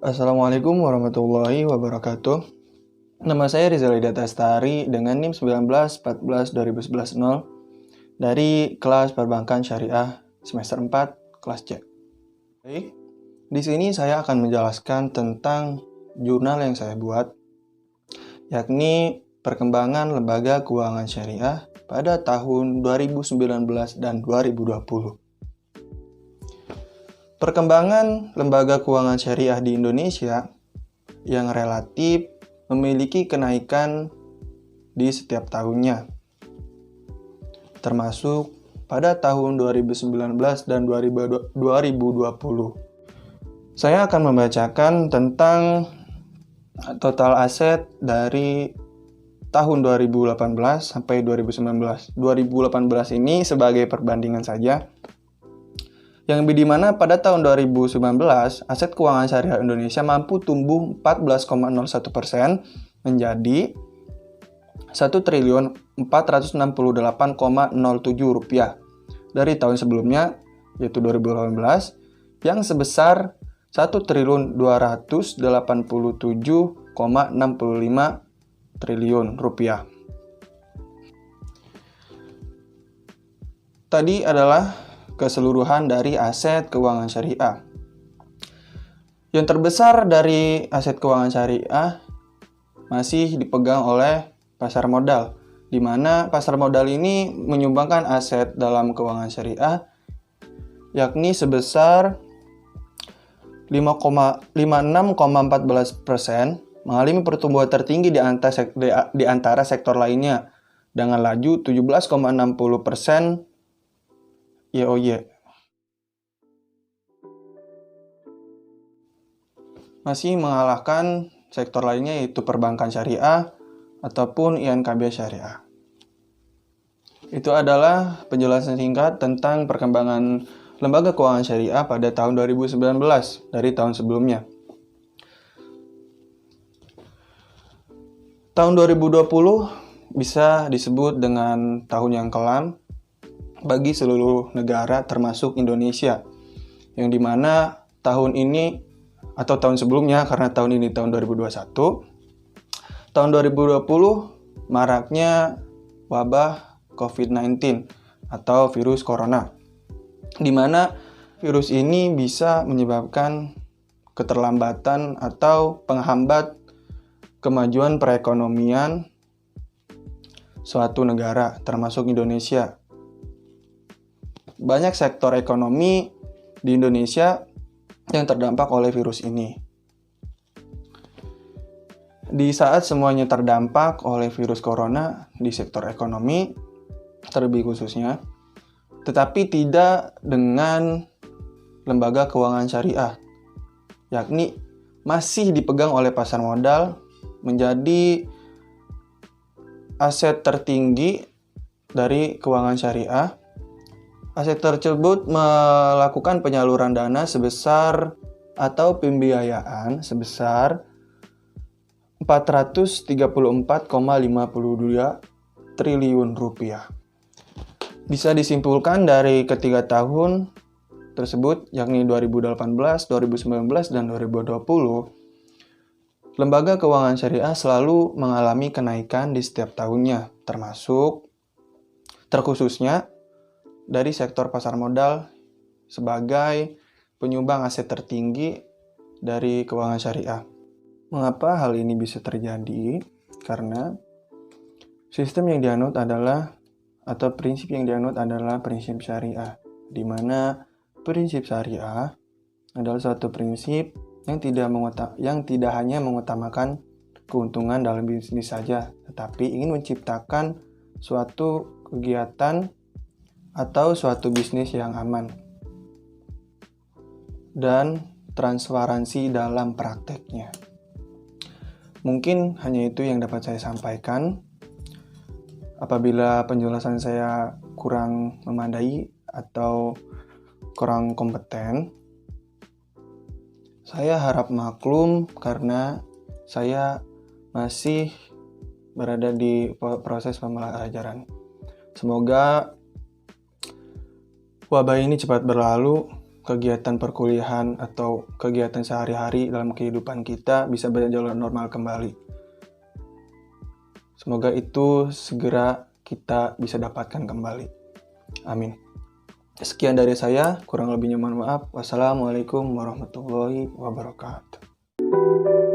Assalamualaikum warahmatullahi wabarakatuh. Nama saya Rizal Hidayat Astari dengan NIM 1914-2011-0 dari kelas Perbankan Syariah semester 4 kelas C. Baik, di sini saya akan menjelaskan tentang jurnal yang saya buat, yakni Perkembangan Lembaga Keuangan Syariah pada tahun 2019 dan 2020. Perkembangan lembaga keuangan syariah di Indonesia yang relatif memiliki kenaikan di setiap tahunnya, termasuk pada tahun 2019 dan 2020. Saya akan membacakan tentang total aset dari tahun 2018 sampai 2019. 2018 ini sebagai perbandingan saja, yang dimana pada tahun 2019 aset keuangan syariah Indonesia mampu tumbuh 14,01% menjadi Rp1.468,07 dari tahun sebelumnya, yaitu 2018, yang sebesar Rp1.287,65 triliun. Tadi adalah keseluruhan dari aset keuangan syariah. Yang terbesar dari aset keuangan syariah masih dipegang oleh pasar modal, di mana pasar modal ini menyumbangkan aset dalam keuangan syariah yakni sebesar 56,14%, mengalami pertumbuhan tertinggi di antara sektor lainnya dengan laju 17,60% YoY. Masih mengalahkan sektor lainnya yaitu perbankan syariah ataupun INKB syariah. Itu adalah penjelasan singkat tentang perkembangan lembaga keuangan syariah pada tahun 2019 dari tahun sebelumnya. Tahun 2020 bisa disebut dengan tahun yang kelam bagi seluruh negara termasuk Indonesia, yang dimana tahun ini atau tahun sebelumnya, karena tahun ini tahun 2021, tahun 2020 maraknya wabah COVID-19 atau virus corona, di mana virus ini bisa menyebabkan keterlambatan atau penghambat kemajuan perekonomian suatu negara termasuk Indonesia. Banyak sektor ekonomi di Indonesia yang terdampak oleh virus ini. Di saat semuanya terdampak oleh virus corona di sektor ekonomi, terlebih khususnya, tetapi tidak dengan lembaga keuangan syariah, yakni masih dipegang oleh pasar modal menjadi aset tertinggi dari keuangan syariah. Aset tersebut melakukan penyaluran dana sebesar atau pembiayaan sebesar Rp434,52 triliun. Bisa disimpulkan dari ketiga tahun tersebut, yakni 2018, 2019, dan 2020, lembaga keuangan syariah selalu mengalami kenaikan di setiap tahunnya, terkhususnya dari sektor pasar modal sebagai penyumbang aset tertinggi dari keuangan syariah. Mengapa hal ini bisa terjadi? Karena sistem yang dianut adalah, atau prinsip yang dianut adalah prinsip syariah, di mana prinsip syariah adalah suatu prinsip yang tidak hanya mengutamakan keuntungan dalam bisnis saja, tetapi ingin menciptakan suatu kegiatan atau suatu bisnis yang aman dan transparansi dalam prakteknya. Mungkin hanya itu yang dapat saya sampaikan. Apabila penjelasan saya kurang memadai atau kurang kompeten, saya harap maklum karena saya masih berada di proses pembelajaran. Semoga wabah ini cepat berlalu kegiatan perkuliahan atau kegiatan sehari-hari dalam kehidupan kita bisa berjalan normal kembali. Semoga itu segera kita bisa dapatkan kembali. Amin. Sekian dari saya, kurang lebihnya mohon maaf. Wassalamualaikum warahmatullahi wabarakatuh.